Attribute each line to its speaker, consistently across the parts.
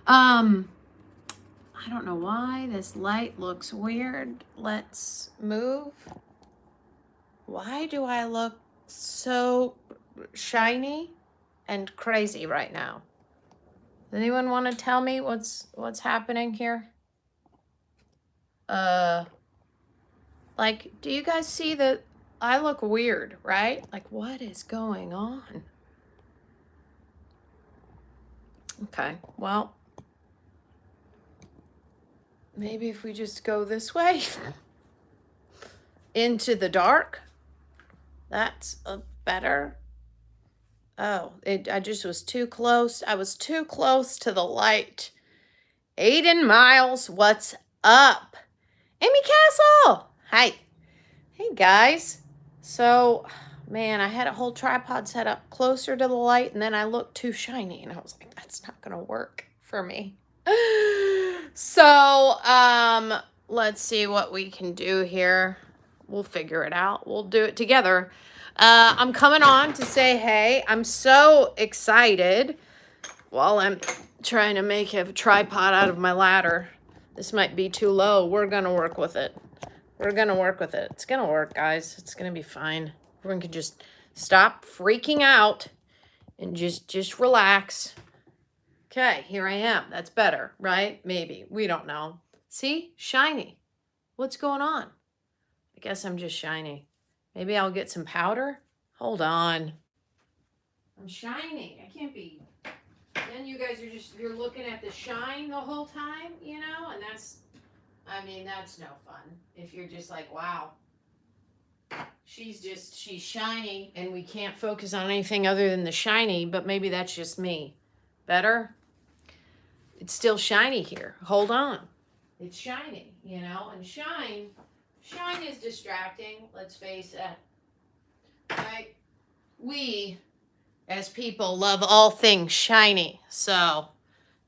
Speaker 1: Um, I don't know why this light looks weird. Let's move. Why do I look so shiny and crazy right now? Does anyone want to tell me what's happening here? Like, do you guys see that I look weird, right? Like, what is going on? Okay, well, maybe if we just go this way into the dark, that's a better. Oh, I just was too close. I was too close to the light. Aiden Miles, what's up? Amy Castle, hi. Hey guys. So, man, I had a whole tripod set up closer to the light, and then I looked too shiny, and I was like, that's not gonna work for me. So, let's see what we can do here. We'll figure it out. We'll do it together. I'm coming on to say hey. I'm so excited while I'm trying to make a tripod out of my ladder. This might be too low. We're gonna work with it. We're gonna work with it. It's gonna work, guys. It's gonna be fine. Everyone can just stop freaking out and just relax. Okay, here I am. That's better, right? Maybe. We don't know. See? Shiny. What's going on? I guess I'm just shiny. Maybe I'll get some powder? Hold on. I'm shining. I can't be. Then you guys are you're looking at the shine the whole time, you know? And that's no fun. If you're just like, wow, she's shiny and we can't focus on anything other than the shiny, but maybe that's just me. Better? It's still shiny here. Hold on. It's shiny, you know? And shine is distracting, let's face it. Right? We, as people, love all things shiny. So,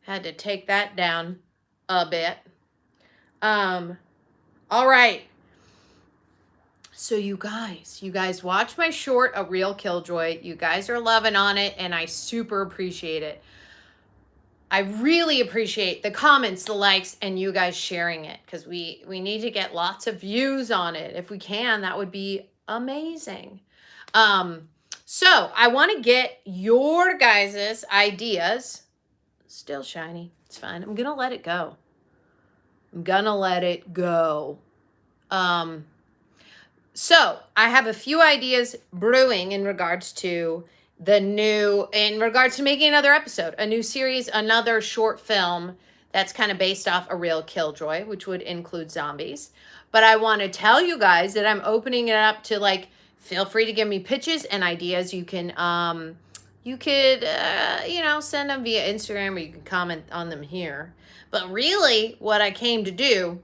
Speaker 1: had to take that down a bit. All right. So you guys watch my short, A Real Killjoy. You guys are loving on it, and I super appreciate it. I really appreciate the comments, the likes, and you guys sharing it, because we need to get lots of views on it. If we can, that would be amazing. So I want to get your guys' ideas. Still shiny. It's fine. I'm going to let it go. So I have a few ideas brewing in regards to making another episode, a new series, another short film that's kind of based off A Real Killjoy, which would include zombies. But I want to tell you guys that I'm opening it up to, like, feel free to give me pitches and ideas. You can, you could send them via Instagram, or you can comment on them here. But really, what I came to do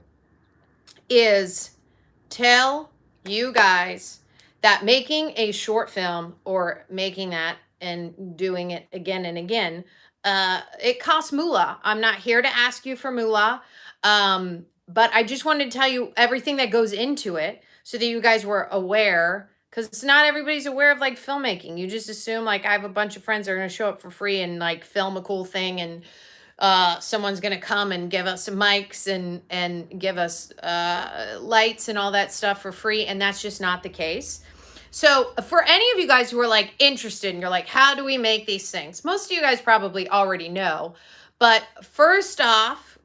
Speaker 1: is tell you guys that making a short film, or making that and doing it again and again, it costs moolah. I'm not here to ask you for moolah, but I just wanted to tell you everything that goes into it so that you guys were aware, because not everybody's aware of, like, filmmaking. You just assume, like, I have a bunch of friends that are going to show up for free and, like, film a cool thing, and someone's going to come and give us some mics and give us lights and all that stuff for free. And that's just not the case. So for any of you guys who are, like, interested and you're like, how do we make these things? Most of you guys probably already know. But first off,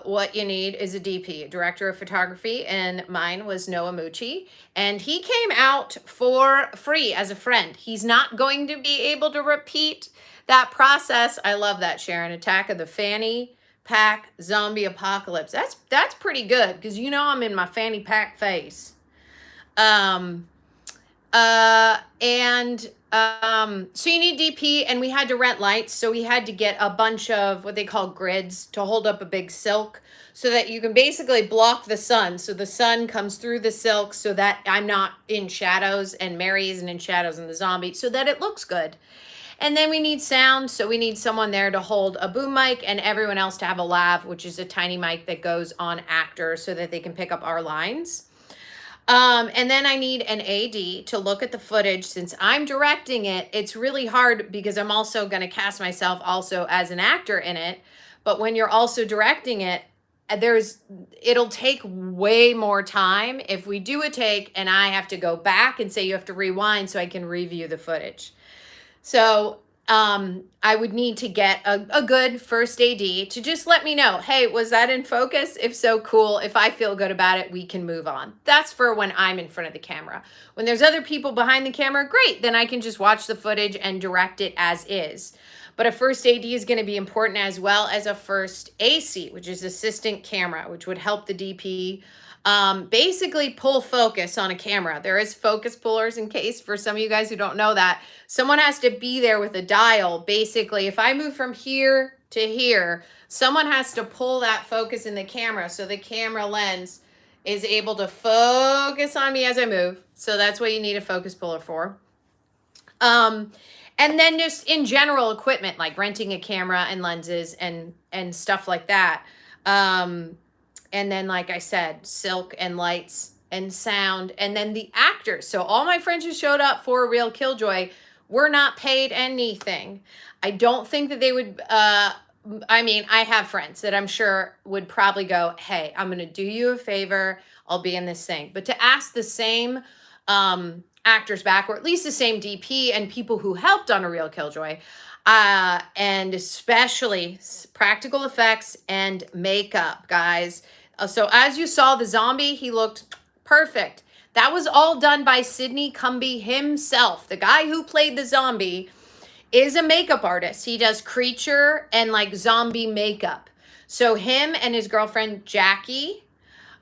Speaker 1: what you need is a DP, a director of photography. And mine was Noah Mucci. And he came out for free as a friend. He's not going to be able to repeat that process. I love that, Sharon. Attack of the Fanny Pack Zombie Apocalypse. That's pretty good, because you know I'm in my fanny pack phase. So you need DP, and we had to rent lights, so we had to get a bunch of what they call grids to hold up a big silk, so that you can basically block the sun. So the sun comes through the silk, so that I'm not in shadows and Mary isn't in shadows in the zombie, so that it looks good. And then we need sound, so we need someone there to hold a boom mic, and everyone else to have a lav, which is a tiny mic that goes on actor so that they can pick up our lines. And then I need an AD to look at the footage. Since I'm directing it, it's really hard, because I'm also going to cast myself also as an actor in it. But when you're also directing it, it'll take way more time if we do a take and I have to go back and say you have to rewind so I can review the footage. So I would need to get a good first AD to just let me know, hey, was that in focus? If so, cool. If I feel good about it, we can move on. That's for when I'm in front of the camera. When there's other people behind the camera, great. Then I can just watch the footage and direct it as is. But a first AD is going to be important, as well as a first AC, which is assistant camera, which would help the DP basically pull focus on a camera. There is focus pullers, in case for some of you guys who don't know that. Someone has to be there with a dial. Basically, if I move from here to here, someone has to pull that focus in the camera so the camera lens is able to focus on me as I move. So that's what you need a focus puller for. And then just in general equipment, like renting a camera and lenses and stuff like that. And then, like I said, silk and lights and sound, and then the actors. So all my friends who showed up for Real Killjoy were not paid anything. I don't think that they would, I mean, I have friends that I'm sure would probably go, hey, I'm going to do you a favor. I'll be in this thing. But to ask the same actors back, or at least the same DP and people who helped on A Real Killjoy, and especially practical effects and makeup, guys. So as you saw the zombie, he looked perfect. That was all done by Sidney Cumby himself. The guy who played the zombie is a makeup artist. He does creature and like zombie makeup. So him and his girlfriend, Jackie,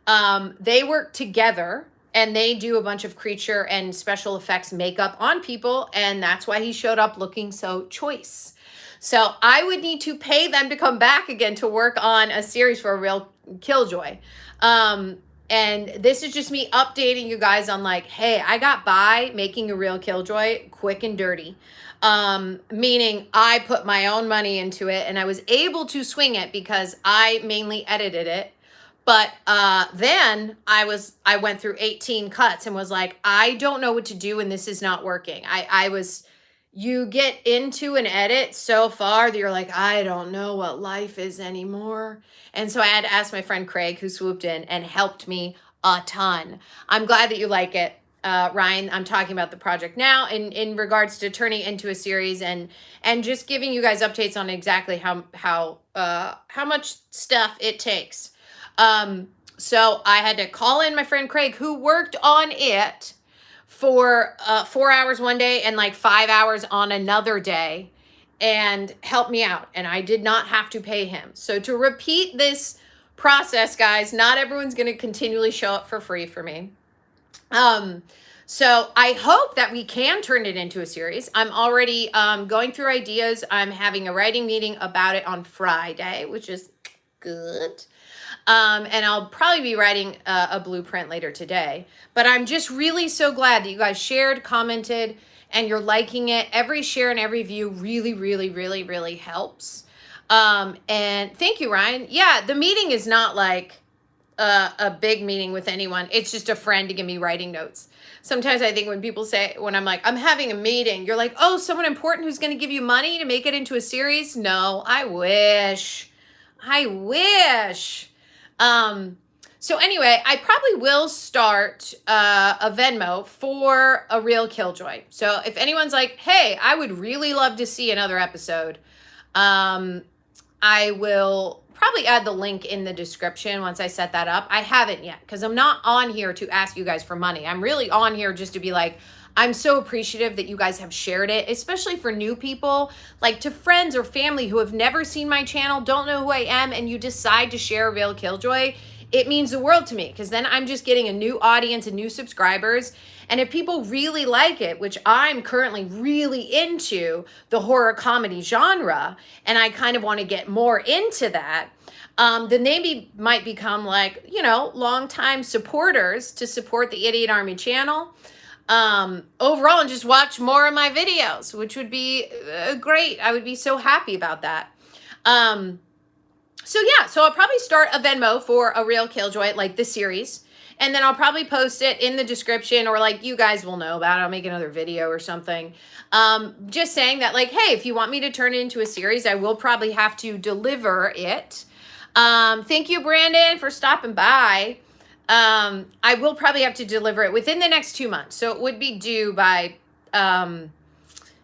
Speaker 1: they work together and they do a bunch of creature and special effects makeup on people. And that's why he showed up looking so choice. So I would need to pay them to come back again to work on a series for A Real Killjoy. And this is just me updating you guys on like, hey, I got by making A Real Killjoy quick and dirty. Meaning I put my own money into it and I was able to swing it because I mainly edited it. But then I went through 18 cuts and was like, I don't know what to do and this is not working. You get into an edit so far that you're like, I don't know what life is anymore. And so I had to ask my friend Craig, who swooped in and helped me a ton. I'm glad that you like it. Ryan, I'm talking about the project now in regards to turning it into a series and just giving you guys updates on exactly how much stuff it takes. So I had to call in my friend Craig, who worked on it for 4 hours one day and like 5 hours on another day, and help me out. And I did not have to pay him. So to repeat this process, guys, not everyone's going to continually show up for free for me. So I hope that we can turn it into a series. I'm already going through ideas. I'm having a writing meeting about it on Friday, which is good. And I'll probably be writing a blueprint later today. But I'm just really so glad that you guys shared, commented, and you're liking it. Every share and every view really, really, really, really helps. And thank you, Ryan. Yeah, the meeting is not like a big meeting with anyone. It's just a friend to give me writing notes. Sometimes I think when people say, when I'm like, I'm having a meeting, you're like, oh, someone important who's going to give you money to make it into a series? No, I wish. I wish. So anyway, I probably will start a Venmo for A Real Killjoy. So if anyone's like, hey, I would really love to see another episode, I will probably add the link in the description once I set that up. I haven't yet because I'm not on here to ask you guys for money. I'm really on here just to be like, I'm so appreciative that you guys have shared it, especially for new people, like to friends or family who have never seen my channel, don't know who I am, and you decide to share Real Killjoy. It means the world to me because then I'm just getting a new audience and new subscribers. And if people really like it, which I'm currently really into the horror comedy genre, and I kind of want to get more into that, then they might become like, you know, longtime supporters to support the Idiot Army channel. Overall, and just watch more of my videos, which would be great. I would be so happy about that. So yeah, so I'll probably start a Venmo for a Real Killjoy, like the series. And then I'll probably post it in the description, or like you guys will know about it. I'll make another video or something. Just saying that, like, hey, if you want me to turn it into a series, I will probably have to deliver it. Thank you, Brandon, for stopping by. I will probably have to deliver it within the next 2 months. So it would be due by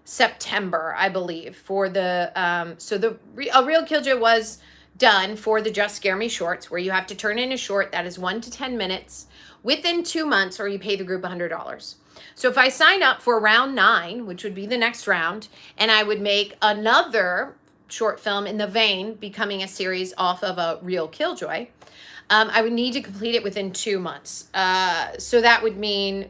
Speaker 1: September, I believe, for the, A Real Killjoy was done for the Just Scare Me shorts, where you have to turn in a short that is 1 to 10 minutes within 2 months, or you pay the group $100. So if I sign up for round 9, which would be the next round, and I would make another short film in the vein, becoming a series off of a Real Killjoy, I would need to complete it within 2 months. So that would mean,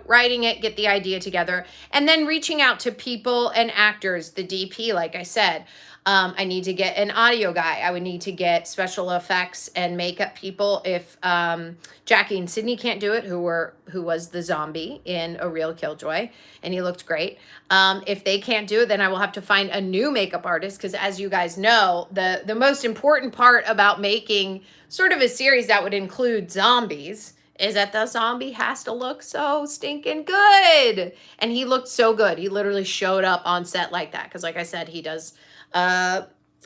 Speaker 1: writing it, get the idea together, and then reaching out to people and actors, the DP, like I said. I need to get an audio guy. I would need to get special effects and makeup people if Jackie and Sydney can't do it, who was the zombie in A Real Killjoy, and he looked great. If they can't do it, then I will have to find a new makeup artist, because as you guys know, the most important part about making sort of a series that would include zombies is that the zombie has to look so stinking good. And he looked so good. He literally showed up on set like that, because like I said, he does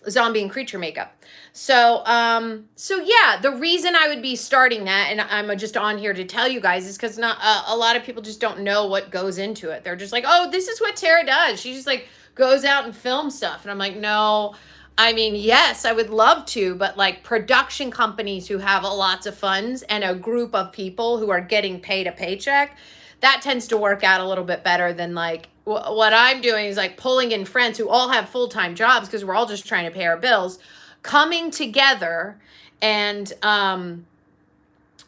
Speaker 1: zombie and creature makeup. So yeah, the reason I would be starting that, and I'm just on here to tell you guys, is because not a lot of people just don't know what goes into it. They're just like, oh, this is what Tara does. She just like goes out and films stuff. And I'm like, no, I mean, yes, I would love to, but like production companies who have lots of funds and a group of people who are getting paid a paycheck, that tends to work out a little bit better than like what I'm doing is like pulling in friends who all have full-time jobs, because we're all just trying to pay our bills, coming together and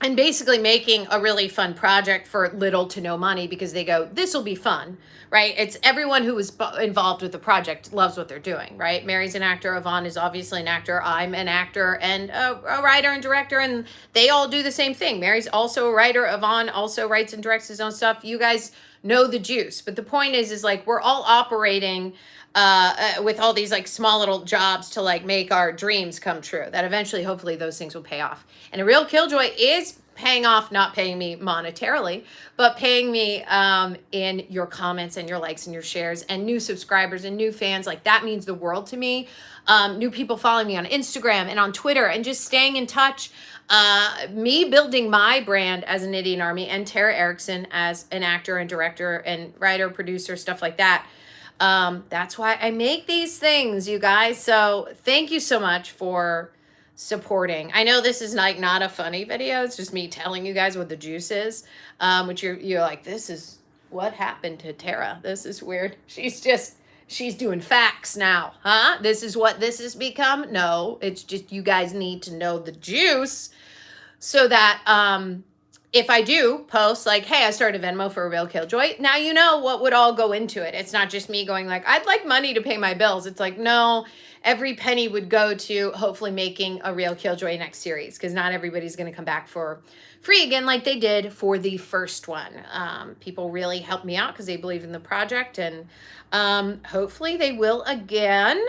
Speaker 1: basically making a really fun project for little to no money, because they go, this will be fun, right? It's everyone who was involved with the project loves what they're doing, right? Mary's an actor. Yvonne is obviously an actor. I'm an actor and a writer and director, and they all do the same thing. Mary's also a writer. Yvonne also writes and directs his own stuff. You guys know the juice. But the point is like we're all operating with all these like small little jobs to like make our dreams come true, that eventually, hopefully those things will pay off. And A Real Killjoy is paying off, not paying me monetarily, but paying me in your comments and your likes and your shares and new subscribers and new fans. Like that means the world to me. New people following me on Instagram and on Twitter and just staying in touch. Me building my brand as an Idiot Army, and Tara Erickson as an actor and director and writer, producer, stuff like that. That's why I make these things, you guys. So thank you so much for supporting. I know this is like not a funny video. It's just me telling you guys what the juice is, which you're like, this is what happened to Tara. This is weird. She's doing facts now, huh? This is what this has become. No, it's just, you guys need to know the juice so that, if I do post like, hey, I started Venmo for A Real Killjoy, now you know what would all go into it. It's not just me going like, I'd like money to pay my bills. It's like, no, every penny would go to hopefully making A Real Killjoy next series, because not everybody's going to come back for free again like they did for the first one. People really helped me out because they believe in the project, and hopefully they will again.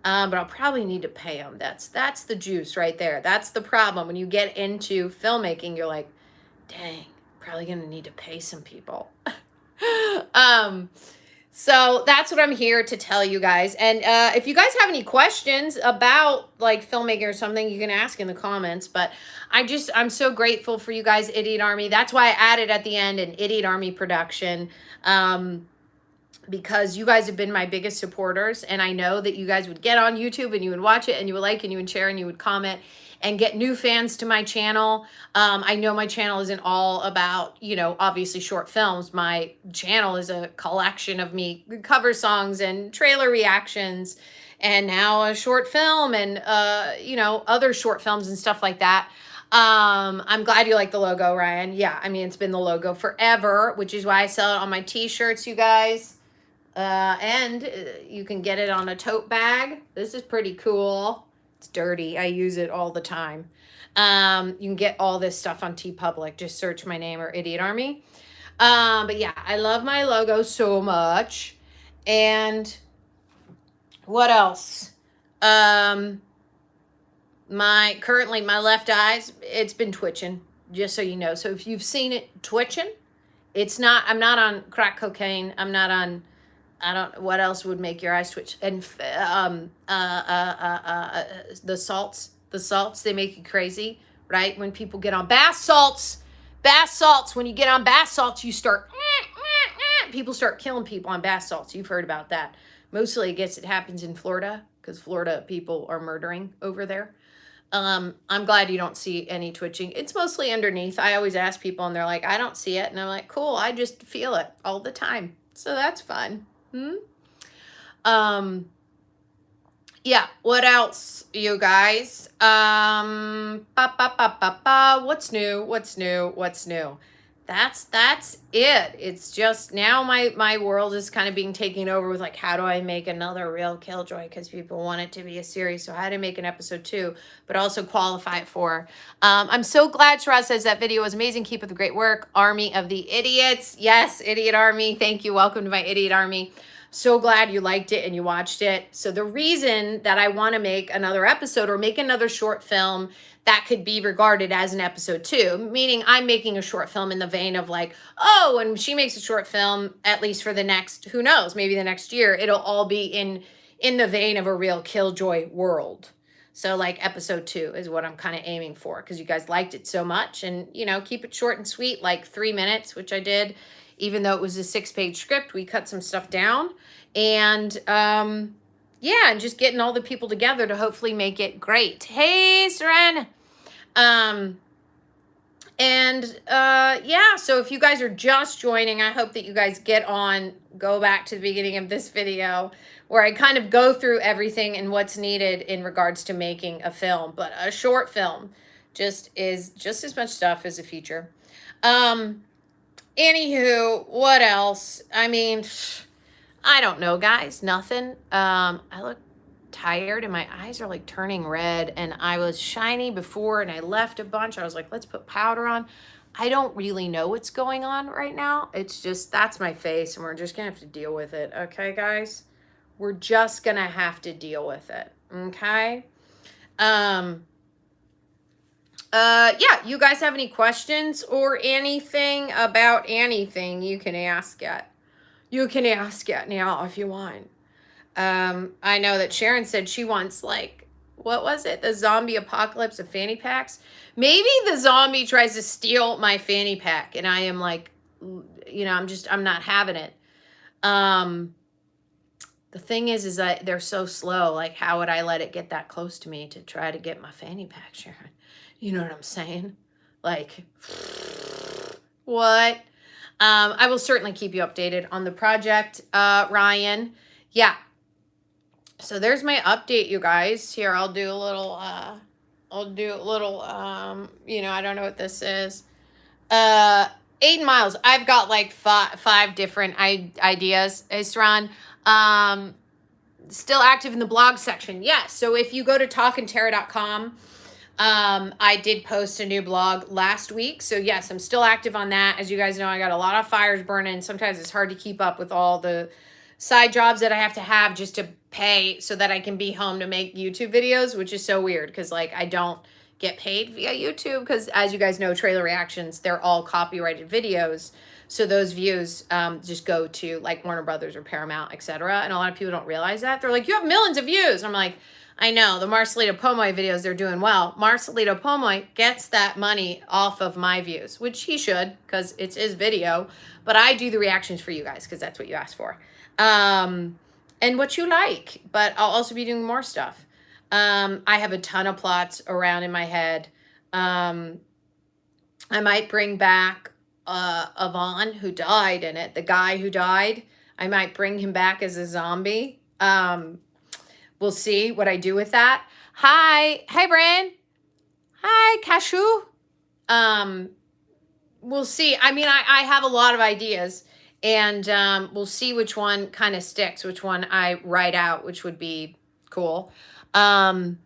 Speaker 1: But I'll probably need to pay them. That's the juice right there. That's the problem. When you get into filmmaking, you're like, dang, probably gonna need to pay some people. So that's what I'm here to tell you guys. And if you guys have any questions about like filmmaking or something, you can ask in the comments. But I'm so grateful for you guys, Idiot Army. That's why I added at the end an Idiot Army production. Because you guys have been my biggest supporters, and I know that you guys would get on YouTube and you would watch it and you would like and you would share and you would comment and get new fans to my channel. I know my channel isn't all about, obviously short films. My channel is a collection of me cover songs and trailer reactions, and now a short film and, other short films and stuff like that. I'm glad you like the logo, Ryan. Yeah, I mean, it's been the logo forever, which is why I sell it on my t-shirts, you guys. And you can get it on a tote bag. This is pretty cool. It's dirty. I use it all the time. You can get all this stuff on TeePublic. Just search my name or Idiot Army. But yeah, I love my logo so much. And what else? Currently my left eyes, it's been twitching, just so you know. So if you've seen it twitching, it's not, I'm not on crack cocaine. I'm not on, I don't, what else would make your eyes twitch? And the salts, they make you crazy, right? When people get on bath salts, when you get on bath salts, you start, people start killing people on bath salts. You've heard about that. Mostly it happens in Florida, because Florida people are murdering over there. I'm glad you don't see any twitching. It's mostly underneath. I always ask people and they're like, I don't see it. And I'm like, cool, I just feel it all the time. So that's fun. Yeah, what else, you guys? What's new? That's it. It's just now my world is kind of being taken over with like, how do I make another Real Killjoy? Because people want it to be a series. So how to make an episode 2, but also qualify it for. I'm so glad Shiraz says that video was amazing. Keep up the great work. Army of the Idiots. Yes, Idiot Army. Thank you. Welcome to my Idiot Army. So glad you liked it and you watched it. So the reason that I want to make another episode or make another short film that could be regarded as an episode 2, meaning I'm making a short film in the vein of like, oh, when she makes a short film, at least for the next, who knows, maybe the next year, it'll all be in the vein of a Real Killjoy world. So like episode 2 is what I'm kind of aiming for, because you guys liked it so much. And, you know, keep it short and sweet, like 3 minutes, which I did. Even though it was a 6-page script, we cut some stuff down. And yeah, and just getting all the people together to hopefully make it great. Hey, Seren. Yeah, so if you guys are just joining, I hope that you guys go back to the beginning of this video where I kind of go through everything and what's needed in regards to making a film. But a short film is just as much stuff as a feature. Anywho, what else? I mean, I don't know, guys. Nothing. I look tired and my eyes are like turning red, and I was shiny before and I left a bunch. I was like, let's put powder on. I don't really know what's going on right now. It's just, that's my face, and we're just gonna have to deal with it. Okay, guys? We're just gonna have to deal with it. Okay? Yeah, you guys have any questions or anything about anything, you can ask it. You can ask it now if you want. I know that Sharon said she wants, like, what was it? The zombie apocalypse of fanny packs? Maybe the zombie tries to steal my fanny pack and I am like, you know, I'm not having it. The thing is that they're so slow. Like, how would I let it get that close to me to try to get my fanny pack, Sharon? You know what I'm saying? Like, what? I will certainly keep you updated on the project, Ryan. Yeah. So there's my update, you guys. Here, I'll do a little, you know, I don't know what this is. 8 miles. I've got like five different ideas, Isran. Still active in the blog section. Yes. So if you go to talkandterra.com, I did post a new blog last week. So yes, I'm still active on that. As you guys know, I got a lot of fires burning. Sometimes it's hard to keep up with all the side jobs that I have to have just to pay so that I can be home to make YouTube videos, which is so weird because like I don't get paid via YouTube because, as you guys know, trailer reactions, they're all copyrighted videos. So those views just go to like Warner Brothers or Paramount, etc. And a lot of people don't realize that. They're like, you have millions of views. I'm like, I know, the Marcelito Pomoy videos, they're doing well. Marcelito Pomoy gets that money off of my views, which he should because it's his video. But I do the reactions for you guys because that's what you asked for. And what you like. But I'll also be doing more stuff. I have a ton of plots around in my head. I might bring back Avon, who died in it. The guy who died, I might bring him back as a zombie. We'll see what I do with that. Hi, Bran. Hi, Cashew. We'll see. I mean, I have a lot of ideas, and we'll see which one kind of sticks, which one I write out, which would be cool. Oh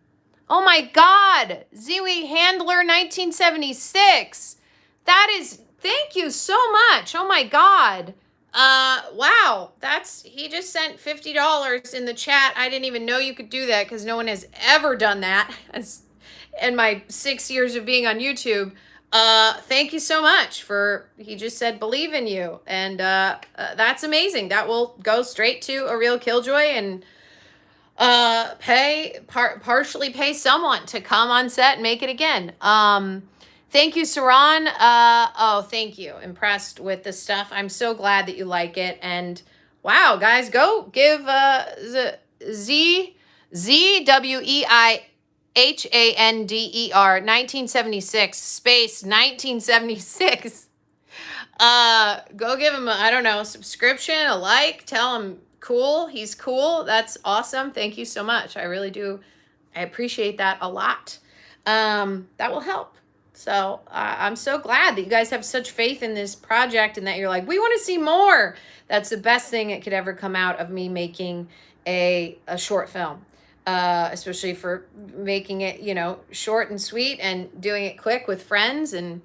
Speaker 1: my God, Ziwi Handler 1976. That is, thank you so much. Oh my God. Wow, he just sent $50 in the chat. I didn't even know you could do that because no one has ever done that. and my 6 years of being on YouTube, thank you so much he just said, believe in you. And that's amazing. That will go straight to a Real Killjoy and partially pay someone to come on set and make it again. Thank you, Saran. Oh, thank you. Impressed with the stuff. I'm so glad that you like it. And wow, guys, go give ZWEIHANDER 1976 space 1976. Go give him I don't know, subscription, a like, tell him cool, he's cool. That's awesome. Thank you so much. I really do. I appreciate that a lot. That will help. So I'm so glad that you guys have such faith in this project and that you're like, we want to see more. That's the best thing that could ever come out of me making a short film, especially for making it, you know, short and sweet and doing it quick with friends. And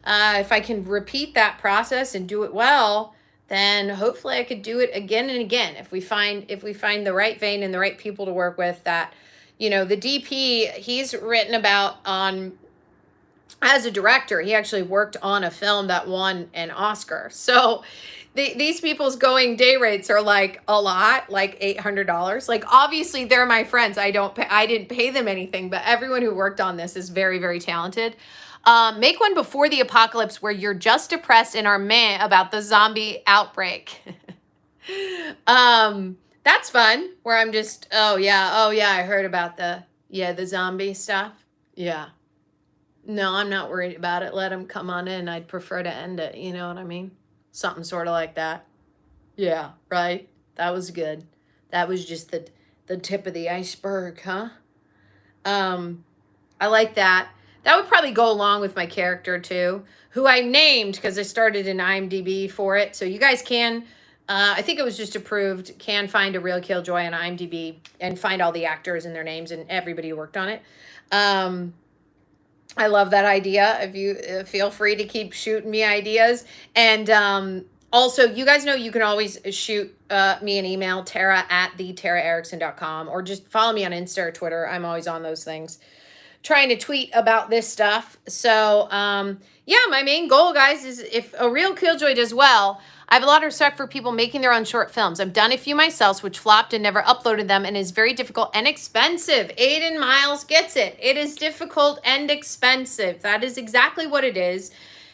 Speaker 1: if I can repeat that process and do it well, then hopefully I could do it again and again. If we find the right vein and the right people to work with, that, you know, the DP, he's written about on, as a director, he actually worked on a film that won an Oscar. So these people's going day rates are like a lot, like $800. Like, obviously they're my friends. I didn't pay them anything, but everyone who worked on this is very, very talented. Make one before the apocalypse where you're just depressed and are meh about the zombie outbreak. That's fun. Where I'm just, oh yeah, I heard about the zombie stuff. Yeah. No, I'm not worried about it. Let them come on in. I'd prefer to end it. You know what I mean? Something sort of like that. Yeah, right? That was good. That was just the tip of the iceberg, huh? I like that. That would probably go along with my character too, who I named because I started an IMDB for it. So you guys can, I think it was just approved, can find a Real Killjoy on IMDB and find all the actors and their names and everybody who worked on it. I love that idea. If you feel free to keep shooting me ideas. And also, you guys know you can always shoot me an email, tara@thetaraerickson.com, or just follow me on Insta or Twitter. I'm always on those things, trying to tweet about this stuff. So, yeah, my main goal, guys, is if a Real Killjoy does well, I have a lot of respect for people making their own short films. I've done a few myself, which flopped and never uploaded them, and is very difficult and expensive. Aiden Miles gets it. It is difficult and expensive. That is exactly what it is.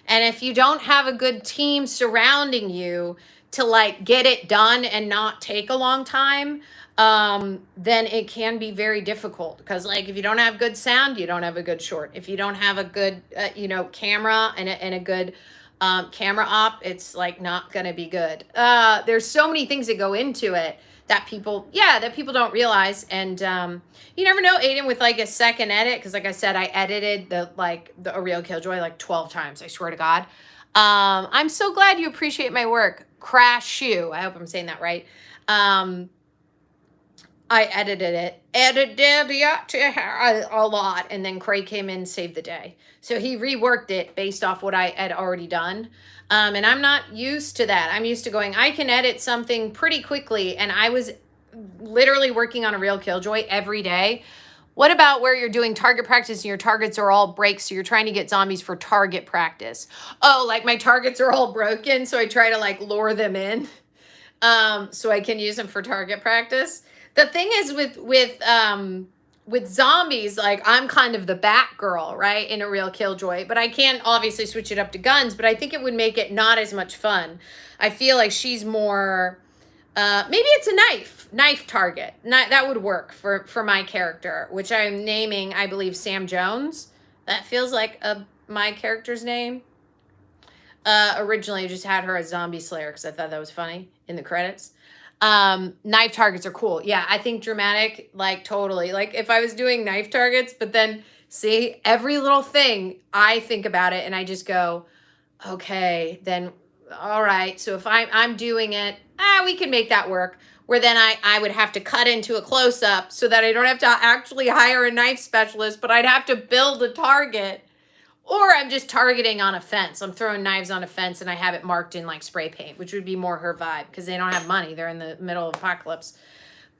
Speaker 1: And if you don't have a good team surrounding you to like get it done and not take a long time, then it can be very difficult. Because like if you don't have good sound, you don't have a good short. If you don't have a good, camera and a good camera op, it's like not going to be good. There's so many things that go into it that people don't realize. And you never know, Aiden, with like a second edit, because like I said, I edited a Real Killjoy like 12 times, I swear to God. I'm so glad you appreciate my work. Crash Shoe, I hope I'm saying that right. I edited it a lot, and then Craig came in and saved the day. So he reworked it based off what I had already done. And I'm not used to that. I'm used to going, I can edit something pretty quickly, and I was literally working on a Real Killjoy every day. What about where you're doing target practice and your targets are all breaks, so you're trying to get zombies for target practice? Oh, like my targets are all broken, so I try to like lure them in so I can use them for target practice. The thing is with zombies, like I'm kind of the Batgirl, right, in a Real Killjoy, but I can't obviously switch it up to guns, but I think it would make it not as much fun. I feel like she's more, maybe it's a knife target. That would work for my character, which I'm naming, I believe, Sam Jones. That feels like my character's name. Originally I just had her as Zombie Slayer because I thought that was funny in the credits. Knife targets are cool. Yeah, I think dramatic, like totally. Like if I was doing knife targets, but then see every little thing, I think about it and I just go, okay, then all right. So if I'm doing it, we can make that work. Where then I would have to cut into a close-up so that I don't have to actually hire a knife specialist, but I'd have to build a target. Or I'm just targeting on a fence. I'm throwing knives on a fence and I have it marked in like spray paint, which would be more her vibe because they don't have money. They're in the middle of apocalypse.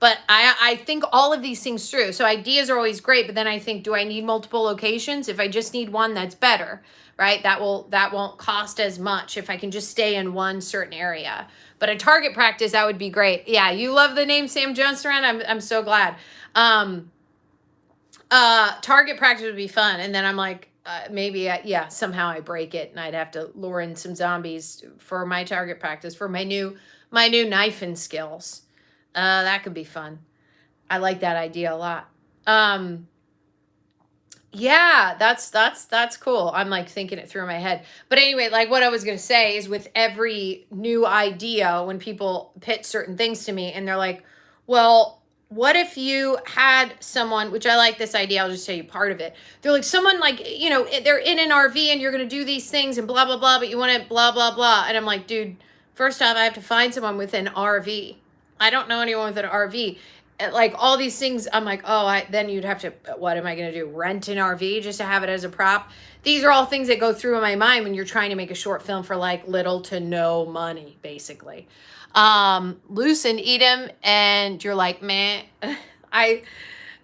Speaker 1: But I think all of these things through. So ideas are always great, but then I think, do I need multiple locations? If I just need one, that's better, right? That won't cost as much if I can just stay in one certain area. But a target practice, that would be great. Yeah, you love the name Sam Jones Saran. I'm so glad. Target practice would be fun, and then I'm like, maybe somehow I break it, and I'd have to lure in some zombies for my target practice for my new knifing skills. That could be fun. I like that idea a lot. Yeah, that's cool. I'm like thinking it through in my head. But anyway, like what I was going to say is with every new idea, when people pitch certain things to me and they're like, well, what if you had someone, which I like this idea, I'll just tell you part of it. They're like, someone like, they're in an RV and you're going to do these things and blah, blah, blah, but you want to blah, blah, blah. And I'm like, dude, first off, I have to find someone with an RV. I don't know anyone with an RV. Like all these things, I'm like, then you'd have to, what am I going to do? Rent an RV just to have it as a prop? These are all things that go through in my mind when you're trying to make a short film for like little to no money, basically. Loose and eat him, and you're like, man,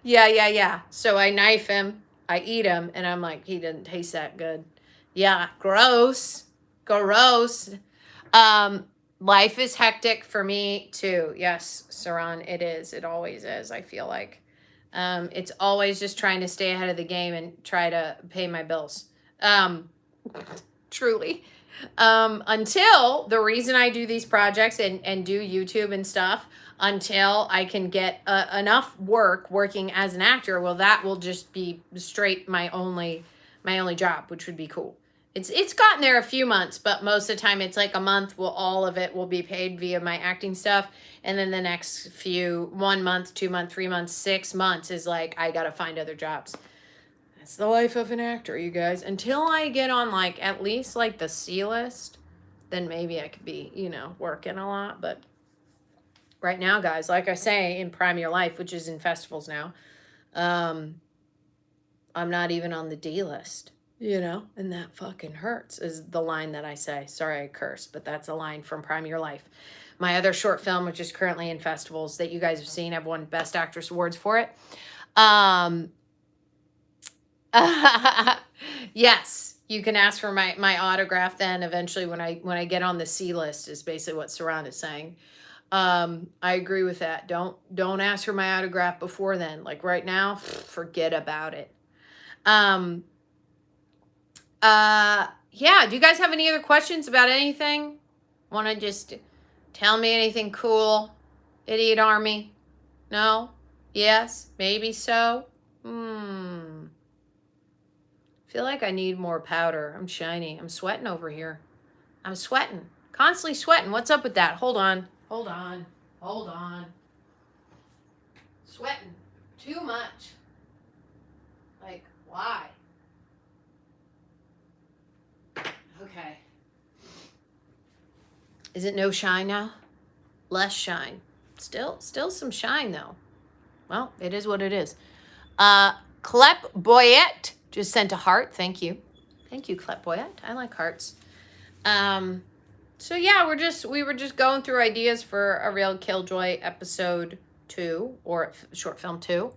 Speaker 1: yeah. So I knife him, I eat him, and I'm like, he didn't taste that good. Yeah, gross. Life is hectic for me too. Yes, Saran, it is. It always is. I feel like it's always just trying to stay ahead of the game and try to pay my bills. Truly. Until the reason I do these projects and do YouTube and stuff, until I can get enough work working as an actor, well, that will just be straight my only job, which would be cool. It's gotten there a few months, but most of the time it's like a month. All of it will be paid via my acting stuff. And then the next 1 month, 2 months, 3 months, 6 months is like, I got to find other jobs. That's the life of an actor, you guys. Until I get on like, at least like the C list, then maybe I could be, working a lot. But right now, guys, like I say, in Prime Your Life, which is in festivals now, I'm not even on the D list. And that fucking hurts is the line that I say. Sorry, I cursed, but that's a line from Prime Your Life. My other short film, which is currently in festivals that you guys have seen, I've won Best Actress awards for it. Yes, you can ask for my autograph then eventually when I get on the C list is basically what Saran is saying. I agree with that. Don't ask for my autograph before then. Like right now, forget about it. Yeah, do you guys have any other questions about anything? Want to just tell me anything cool? Idiot Army? No? Yes? Maybe so? Feel like I need more powder. I'm shiny. I'm sweating over here. I'm sweating. Constantly sweating. What's up with that? Hold on. Sweating. Too much. Like, why? Okay. Is it no shine now? Less shine. Still some shine though. Well, it is what it is. Clep Boyette just sent a heart. Thank you. Thank you, Clep Boyette. I like hearts. So yeah, we were just going through ideas for a Real Killjoy episode 2 or short film 2.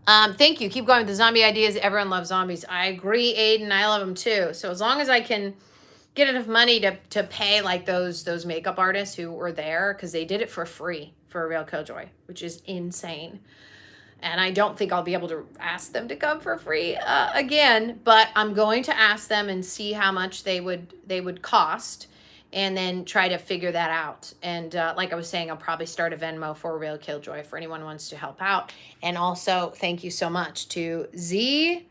Speaker 1: Thank you. Keep going with the zombie ideas. Everyone loves zombies. I agree, Aiden. I love them too. So as long as I can get enough money to pay like those makeup artists who were there, because they did it for free for a Real Killjoy, which is insane. And I don't think I'll be able to ask them to come for free again, but I'm going to ask them and see how much they would cost, and then try to figure that out. And like I was saying, I'll probably start a Venmo for Real Killjoy for anyone who wants to help out. And also, thank you so much to Z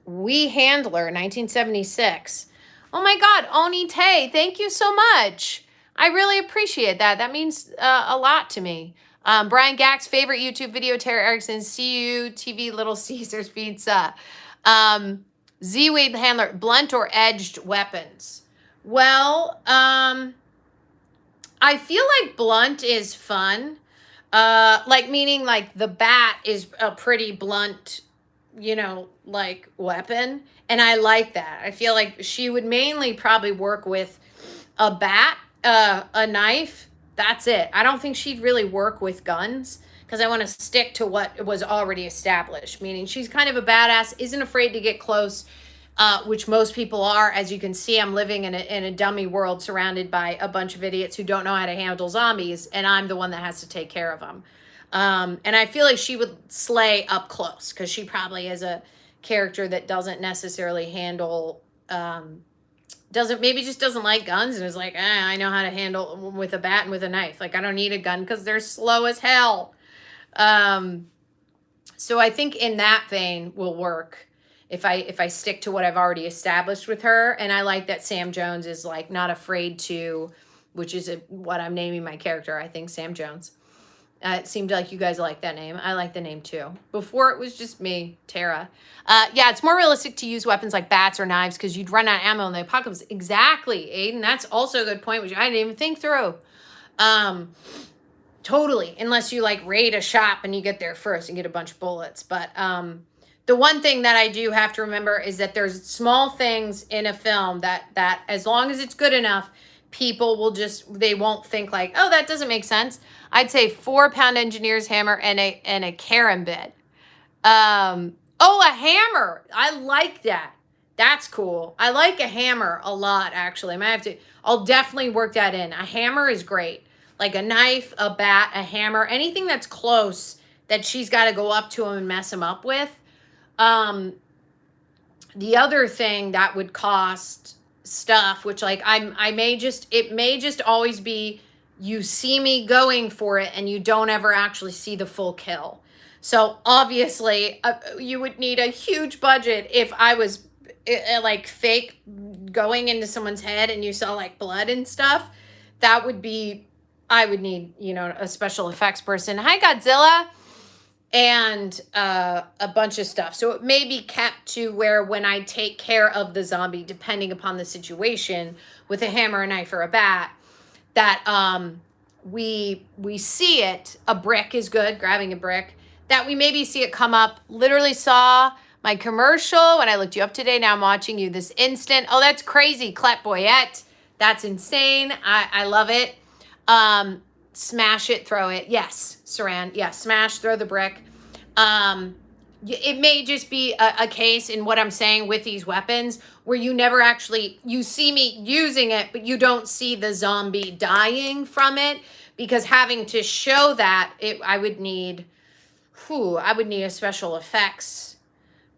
Speaker 1: Wee Handler 1976. Oh my God, Oni Tay, thank you so much. I really appreciate that. That means a lot to me. Brian Gack's favorite YouTube video, Tara Erickson, CU TV, Little Caesars Pizza. Z Wade Handler, blunt or edged weapons. Well, I feel like blunt is fun. Like meaning like the bat is a pretty blunt, like weapon. And I like that. I feel like she would mainly probably work with a bat, a knife. That's it. I don't think she'd really work with guns because I want to stick to what was already established, meaning she's kind of a badass, isn't afraid to get close, which most people are. As you can see, I'm living in a dummy world surrounded by a bunch of idiots who don't know how to handle zombies, and I'm the one that has to take care of them. And I feel like she would slay up close because she probably is a character that doesn't necessarily handle, maybe just doesn't like guns and is like, I know how to handle with a bat and with a knife. Like, I don't need a gun because they're slow as hell. So I think in that vein will work if I stick to what I've already established with her. And I like that Sam Jones is like not afraid to, which is what I'm naming my character. I think Sam Jones. It seemed like you guys like that name. I like the name too. Before it was just me, Tara. Yeah, it's more realistic to use weapons like bats or knives because you'd run out of ammo in the apocalypse. Exactly, Aiden. That's also a good point, which I didn't even think through. Totally, unless you like raid a shop and you get there first and get a bunch of bullets. But the one thing that I do have to remember is that there's small things in a film that as long as it's good enough, people will they won't think like, oh, that doesn't make sense. I'd say 4-pound engineer's hammer and a carambit. Oh, a hammer. I like that. That's cool. I like a hammer a lot, actually. I'll definitely work that in. A hammer is great. Like a knife, a bat, a hammer, anything that's close that she's got to go up to him and mess him up with. The other thing that would cost stuff, which like it may just always be you see me going for it and you don't ever actually see the full kill. So obviously you would need a huge budget if I was like fake going into someone's head and you saw like blood and stuff. That would be, I would need, a special effects person. Hi, Godzilla. And a bunch of stuff. So it may be kept to where when I take care of the zombie, depending upon the situation, with a hammer, a knife, or a bat, that we see it. A brick is good, grabbing a brick. That we maybe see it come up. Literally saw my commercial when I looked you up today. Now I'm watching you this instant. Oh, that's crazy, Clep Boyette. That's insane. I love it. Smash it, throw it. Yes, Saran. Yes, smash, throw the brick. It may just be a case in what I'm saying with these weapons where you never actually, you see me using it, but you don't see the zombie dying from it, because having to show that, I would need a special effects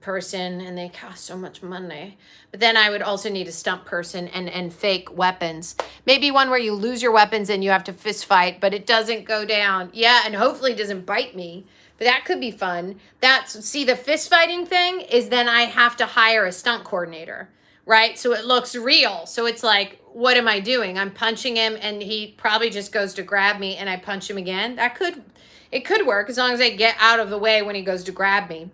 Speaker 1: person, and they cost so much money. But then I would also need a stunt person and fake weapons. Maybe one where you lose your weapons and you have to fist fight, but it doesn't go down. Yeah, and hopefully it doesn't bite me. But that could be fun. See, the fist fighting thing is then I have to hire a stunt coordinator, right? So it looks real. So it's like, what am I doing? I'm punching him and he probably just goes to grab me and I punch him again. It could work as long as I get out of the way when he goes to grab me.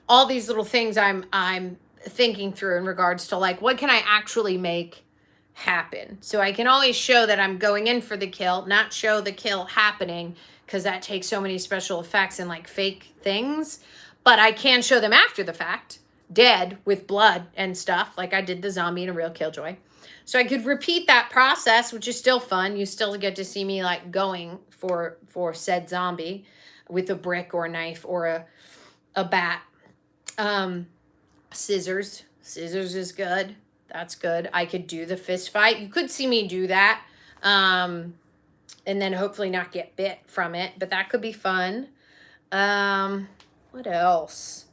Speaker 1: All these little things I'm thinking through in regards to like, what can I actually make happen? So I can always show that I'm going in for the kill, not show the kill happening, because that takes so many special effects and like fake things. But I can show them after the fact, dead with blood and stuff, like I did the zombie in a Real Killjoy. So I could repeat that process, which is still fun. You still get to see me like going for said zombie with a brick or a knife or a bat. Scissors is good. That's good. I could do the fist fight. You could see me do that. And then hopefully not get bit from it, but that could be fun. What else?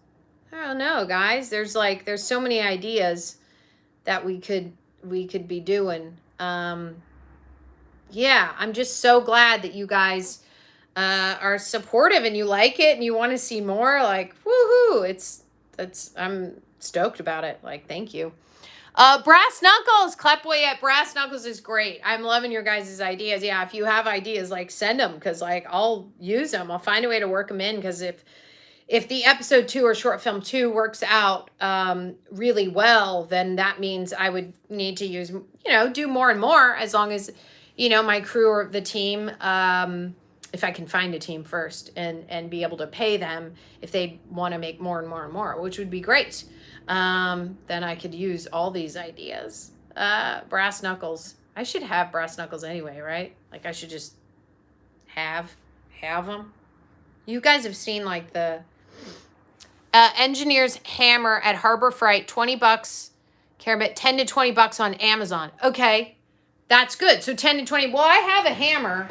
Speaker 1: I don't know, guys. There's so many ideas that we could be doing. Yeah, I'm just so glad that you guys are supportive and you like it and you want to see more. Like, woohoo! I'm stoked about it. Like, thank you. Brass Knuckles, Clepway at Brass Knuckles is great. I'm loving your guys' ideas. Yeah, if you have ideas, like send them, because like I'll use them. I'll find a way to work them in, because if the episode 2 or short film 2 works out really well, then that means I would need to use, do more and more, as long as, my crew or the team, if I can find a team first and be able to pay them if they want to make more and more and more, which would be great. Then I could use all these ideas. Brass Knuckles. I should have Brass Knuckles anyway, right? Like I should just have have them. You guys have seen like the engineer's hammer at Harbor Freight, $20. Carabit, $10 to $20 on Amazon. Okay, that's good. So 10 to 20. Well, I have a hammer.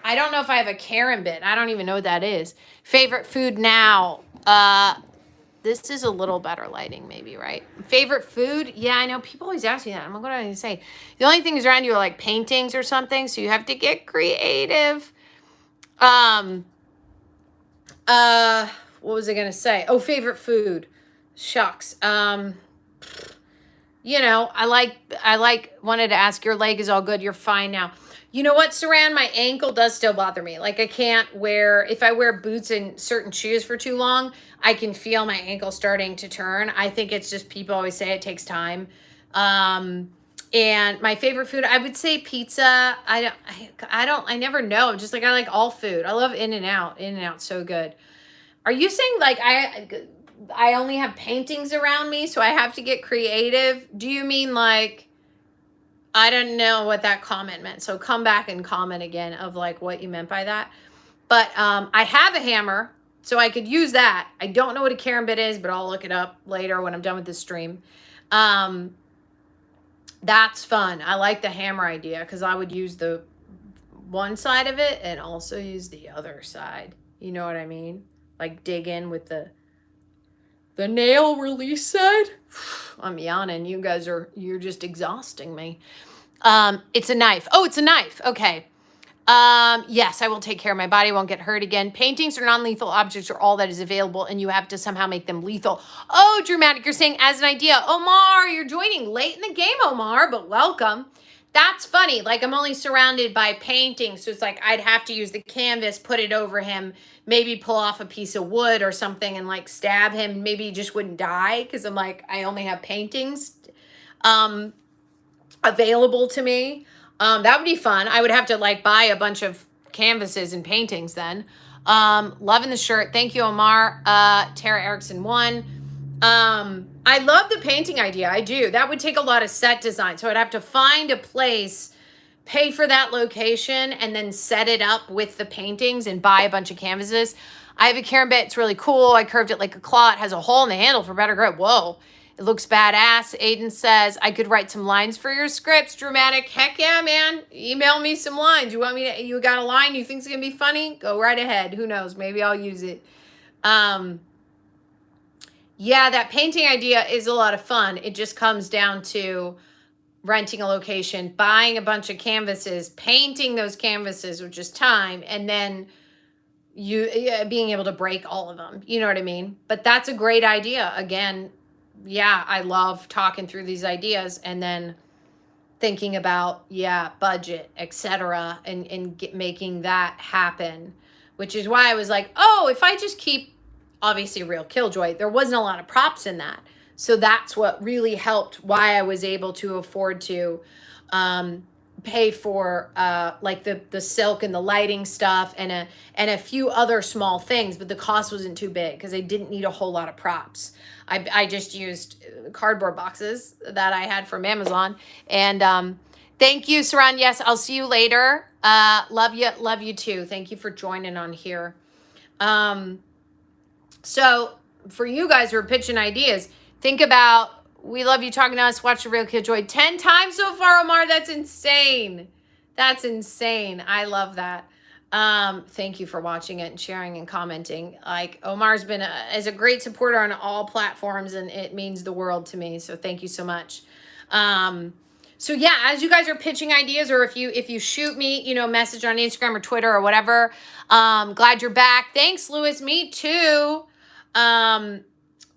Speaker 1: I don't know if I have a carabit. I don't even know what that is. Favorite food now. This is a little better lighting, maybe, right? Favorite food? Yeah, I know. People always ask me that. I'm going to say. The only things around you are like paintings or something, so you have to get creative. What was I going to say? Oh, favorite food. Shucks. You know, wanted to ask, your leg is all good. You're fine now. You know what, Saran? My ankle does still bother me. Like I can't if I wear boots and certain shoes for too long, I can feel my ankle starting to turn. I think it's just, people always say it takes time. And my favorite food, I would say pizza. I never know. Just like, I like all food. I love In-N-Out. In-N-Out's so good. Are you saying like I only have paintings around me, so I have to get creative? Do you mean like, I don't know what that comment meant. So come back and comment again of like what you meant by that. But I have a hammer, so I could use that. I don't know what a carabit is, but I'll look it up later when I'm done with this stream. That's fun. I like the hammer idea because I would use the one side of it and also use the other side. You know what I mean? Like dig in with the nail release side. I'm yawning. You guys you're just exhausting me. It's a knife. Oh, it's a knife. Okay. Yes, I will take care of my body. Won't get hurt again. Paintings or non-lethal objects are all that is available, and you have to somehow make them lethal. Oh, Dramatic, you're saying as an idea. Omar, you're joining late in the game, Omar, but welcome. That's funny. Like, I'm only surrounded by paintings, so it's like I'd have to use the canvas, put it over him, maybe pull off a piece of wood or something and like stab him. Maybe he just wouldn't die because I'm like, I only have paintings available to me. That would be fun. I would have to like buy a bunch of canvases and paintings then. Loving the shirt. Thank you, Omar. Tara Erickson 1. I love the painting idea. I do. That would take a lot of set design. So I'd have to find a place, pay for that location, and then set it up with the paintings and buy a bunch of canvases. I have a carabit. It's really cool. I curved it like a claw. It has a hole in the handle for better grip. Whoa. It looks badass. Aiden says, I could write some lines for your scripts. Dramatic. Heck yeah, man. Email me some lines. You got a line you think's going to be funny? Go right ahead. Who knows? Maybe I'll use it. Yeah, that painting idea is a lot of fun. It just comes down to renting a location, buying a bunch of canvases, painting those canvases, which is time, and then being able to break all of them. You know what I mean? But that's a great idea. Again, yeah, I love talking through these ideas and then thinking about, budget, etc., and making that happen, which is why I was like, oh, if I just keep, obviously, Real Killjoy, there wasn't a lot of props in that. So that's what really helped why I was able to afford to pay for like the silk and the lighting stuff and a few other small things, but the cost wasn't too big because I didn't need a whole lot of props. I just used cardboard boxes that I had from Amazon. And thank you, Saran. Yes, I'll see you later. Love you too. Thank you for joining on here. So for you guys who are pitching ideas, think about, we love you talking to us. Watch the Real Killjoy 10 times so far, Omar. That's insane. That's insane. I love that. Thank you for watching it and sharing and commenting. Like, Omar's been is a great supporter on all platforms, and it means the world to me. So thank you so much. So yeah, as you guys are pitching ideas, or if you shoot me, message on Instagram or Twitter or whatever, glad you're back. Thanks, Lewis. Me too.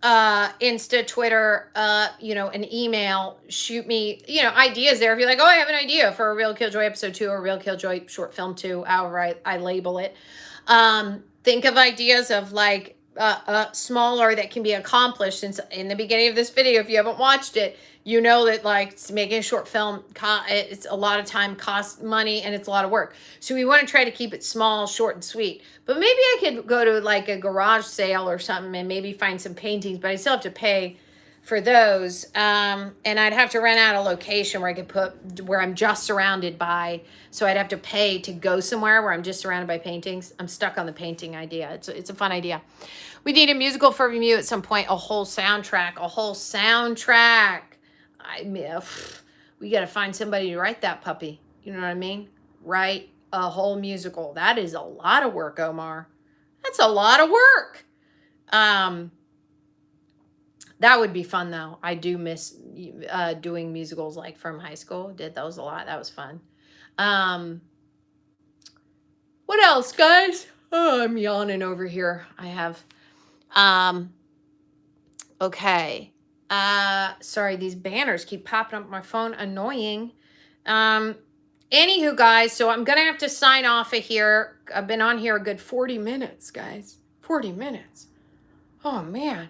Speaker 1: Insta, Twitter, an email, shoot me, ideas there. If you're like, oh, I have an idea for a Real Killjoy episode 2 or Real Killjoy short film 2, however I label it. Think of ideas of like, smaller that can be accomplished. Since in the beginning of this video, if you haven't watched it, you know that like making a short film, it's a lot of time, costs money, and it's a lot of work. So we want to try to keep it small, short, and sweet. But maybe I could go to like a garage sale or something and maybe find some paintings, but I still have to pay for those. And I'd have to rent out a location where I could put, where I'm just surrounded by, so I'd have to pay to go somewhere where I'm just surrounded by paintings. I'm stuck on the painting idea. It's a fun idea. We need a musical for review at some point, a whole soundtrack. We got to find somebody to write that puppy. You know what I mean? Write a whole musical. That is a lot of work, Omar. That's a lot of work. That would be fun, though. I do miss doing musicals like from high school. Did those a lot. That was fun. What else, guys? Oh, I'm yawning over here. I have. Okay. Sorry, these banners keep popping up on my phone. Annoying. Anywho, guys, so I'm going to have to sign off of here. I've been on here a good 40 minutes, guys. 40 minutes. Oh, man.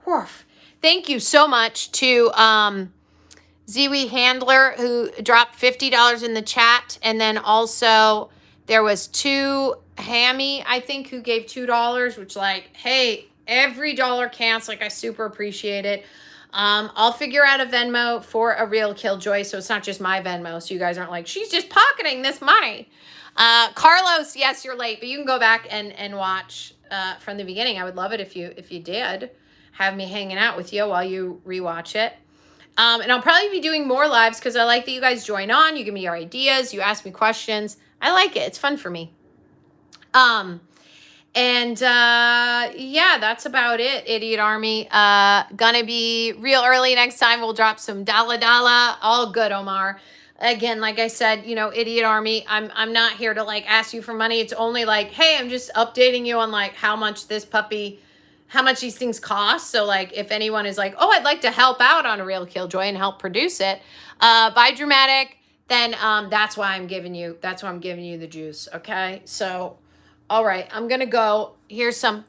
Speaker 1: Woof. Thank you so much to Ziwi Handler, who dropped $50 in the chat. And then also there was Hammy, I think, who gave $2, which, like, hey, every dollar counts. Like, I super appreciate it. I'll figure out a Venmo for a Real Killjoy, so it's not just my Venmo, so you guys aren't like, she's just pocketing this money. Carlos, yes, you're late, but you can go back and watch from the beginning. I would love it if you did have me hanging out with you while you rewatch it. And I'll probably be doing more lives because I like that you guys join on. You give me your ideas. You ask me questions. I like it. It's fun for me. Yeah, that's about it, Idiot Army. Gonna be real early next time. We'll drop some Dala Dala. All good, Omar. Again, like I said, you know, Idiot Army, I'm not here to, like, ask you for money. It's only like, hey, I'm just updating you on, like, how much these things cost. So, like, if anyone is like, oh, I'd like to help out on a Real Killjoy and help produce it, by Dramatic, then that's why I'm giving you the juice, okay? So, all right, I'm going to go. Here's some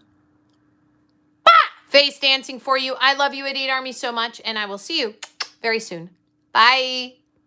Speaker 1: face dancing for you. I love you, Idiot Army, so much, and I will see you very soon. Bye.